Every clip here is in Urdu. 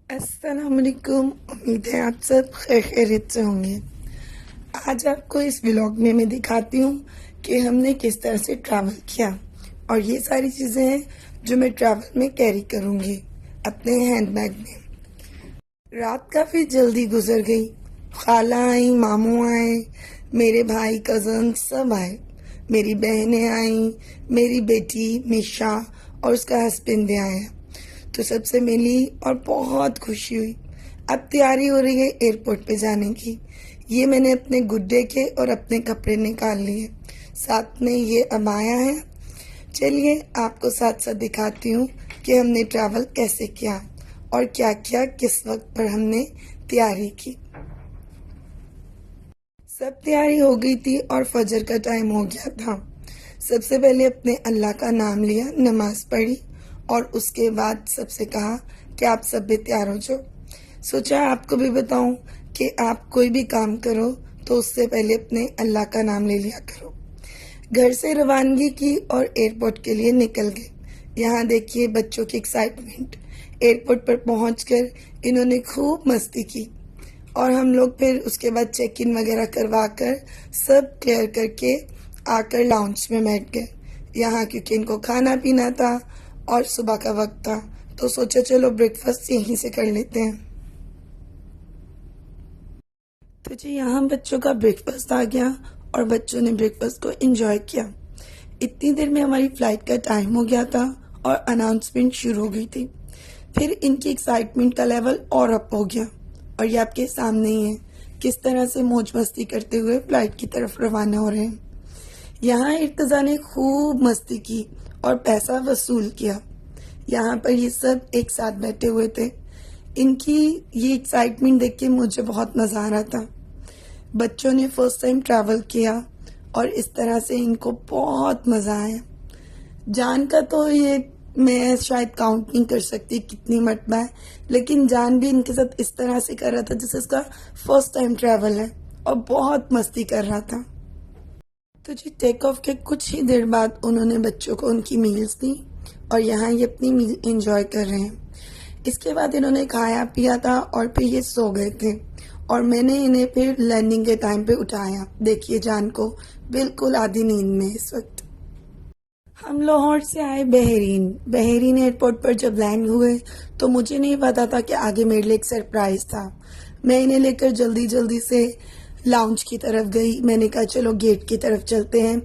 السلام علیکم. امید ہے آپ سب خیریت سے ہوں گے. آج آپ کو اس ولاگ میں دکھاتی ہوں کہ ہم نے کس طرح سے ٹریول کیا، اور یہ ساری چیزیں ہیں جو میں ٹریول میں کیری کروں گی اپنے ہینڈ بیگ میں. رات کافی جلدی گزر گئی. خالہ آئیں، ماموں آئے، میرے بھائی کزن سب آئے، میری بہنیں آئیں، میری بیٹی میشا اور اس کا ہسبینڈ بھی آیا، تو سب سے ملی اور بہت خوشی ہوئی. اب تیاری ہو رہی ہے ایئرپورٹ پہ جانے کی. یہ میں نے اپنے گڈے کے اور اپنے کپڑے نکال لیے، ساتھ میں یہ عبایا ہے. چلیے آپ کو ساتھ ساتھ دکھاتی ہوں کہ ہم نے ٹریول کیسے کیا اور کیا کیا کس وقت پر ہم نے تیاری کی. سب تیاری ہو گئی تھی اور فجر کا ٹائم ہو گیا تھا. سب سے پہلے اپنے اللہ کا نام لیا، نماز پڑھی، اور اس کے بعد سب سے کہا کہ آپ سب بھی تیار ہو جاؤ. سوچا آپ کو بھی بتاؤں کہ آپ کوئی بھی کام کرو تو اس سے پہلے اپنے اللہ کا نام لے لیا کرو. گھر سے روانگی کی اور ایئرپورٹ کے لیے نکل گئے. یہاں دیکھیے بچوں کی ایکسائٹمنٹ. ایئرپورٹ پر پہنچ کر انہوں نے خوب مستی کی، اور ہم لوگ پھر اس کے بعد چیک ان وغیرہ کروا کر سب کلیئر کر کے آ کر لاؤنج میں بیٹھ گئے. یہاں کیونکہ ان کو کھانا پینا تھا اور صبح کا وقت تھا، تو سوچا چلو بریک فاسٹ یہیں سے کر لیتے ہیں. تو جی یہاں بچوں کا بریک فاسٹ آ گیا اور بچوں نے بریک فاسٹ کو انجوائے کیا. اتنی دیر میں ہماری فلائٹ کا ٹائم ہو گیا تھا اور اناؤنسمنٹ شروع ہو گئی تھی. پھر ان کی ایکسائٹمنٹ کا لیول اور اپ ہو گیا، اور یہ آپ کے سامنے ہی ہے کس طرح سے موج مستی کرتے ہوئے فلائٹ کی طرف روانہ ہو رہے ہیں. یہاں ارتضیٰ نے خوب مستی کی اور پیسہ وصول کیا. یہاں پر یہ سب ایک ساتھ بیٹھے ہوئے تھے. ان کی یہ ایکسائٹمنٹ دیکھ کے مجھے بہت مزہ آ رہا تھا. بچوں نے فرسٹ ٹائم ٹریول کیا اور اس طرح سے ان کو بہت مزہ آیا. جان کا تو یہ میں شاید کاؤنٹ نہیں کر سکتی کتنی مرتبہ ہے، لیکن جان بھی ان کے ساتھ اس طرح سے کر رہا تھا جیسے اس کا فرسٹ ٹائم ٹریول ہے، اور بہت مستی کر رہا تھا. تو جی ٹیک آف کے کچھ ہی دیر بعد انہوں نے بچوں کو ان کی میلز دی، اور یہاں یہ اپنی میل انجوائے کر رہے ہیں. اس کے بعد انہوں نے کھایا پیا تھا اور پھر یہ سو گئے تھے، اور میں نے انہیں پھر لینڈنگ کے ٹائم پہ اٹھایا. دیکھیے جان کو بالکل آدھی نیند میں اس وقت. ہم لاہور سے آئے بحرین ایئرپورٹ پر جب لینڈ ہوئے تو مجھے نہیں پتا تھا کہ آگے میرے لیے ایک سرپرائز تھا. میں انہیں لے کر جلدی جلدی سے لاؤنج کی طرف گئی. میں نے کہا چلو گیٹ کی طرف چلتے ہیں،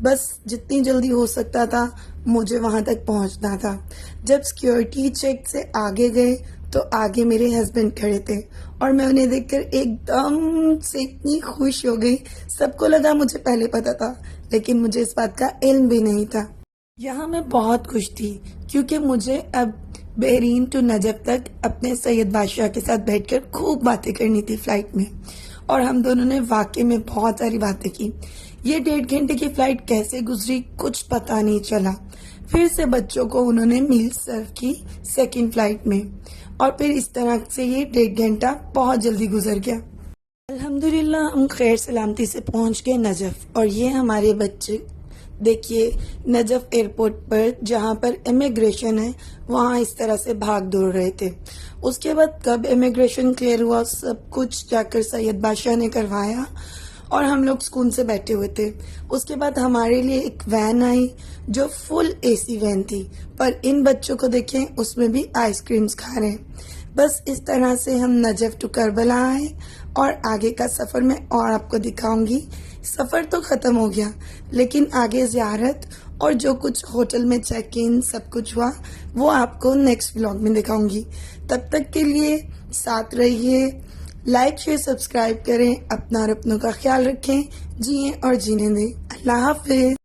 بس جتنی جلدی ہو سکتا تھا مجھے وہاں تک پہنچنا تھا. جب سیکیورٹی چیک سے آگے گئے تو آگے میرے ہسبینڈ کھڑے تھے، اور میں انہیں دیکھ کر ایک دم سے اتنی خوش ہو گئی. سب کو لگا مجھے پہلے پتا تھا، لیکن مجھے اس بات کا علم بھی نہیں تھا. یہاں میں بہت خوش تھی کیونکہ مجھے اب بحرین ٹو نجف تک اپنے سید بادشاہ کے ساتھ بیٹھ کر خوب باتیں کرنی تھی فلائٹ میں، اور ہم دونوں نے واقعی میں بہت ساری باتیں کی. یہ 1.5 گھنٹے کی فلائٹ کیسے گزری کچھ پتا نہیں چلا. پھر سے بچوں کو انہوں نے میل سرو کی سیکنڈ فلائٹ میں، اور پھر اس طرح سے یہ 1.5 گھنٹہ بہت جلدی گزر گیا. الحمدللہ ہم خیر سلامتی سے پہنچ گئے نجف. اور یہ ہمارے بچے دیکھیے نجف ایئرپورٹ پر جہاں پر امیگریشن ہے وہاں اس طرح سے بھاگ دوڑ رہے تھے. اس کے بعد کب امیگریشن کلیئر ہوا سب کچھ جا کر سید بادشاہ نے کروایا، اور ہم لوگ سکون سے بیٹھے ہوئے تھے. اس کے بعد ہمارے لیے ایک وین آئی جو فل اے سی وین تھی، پر ان بچوں کو دیکھیں اس میں بھی آئس کریمز کھا رہے ہیں. بس اس طرح سے ہم نجف ٹو کربلا آئے، اور آگے کا سفر میں اور آپ کو دکھاؤں گی. سفر تو ختم ہو گیا، لیکن آگے زیارت اور جو کچھ ہوٹل میں چیک ان سب کچھ ہوا وہ آپ کو نیکسٹ ولاگ میں دکھاؤں گی. تب تک کے لیے ساتھ رہیے، لائک شیئر سبسکرائب کریں، اپنا اور اپنوں کا خیال رکھیں، جئیں اور جینے دیں. اللہ حافظ.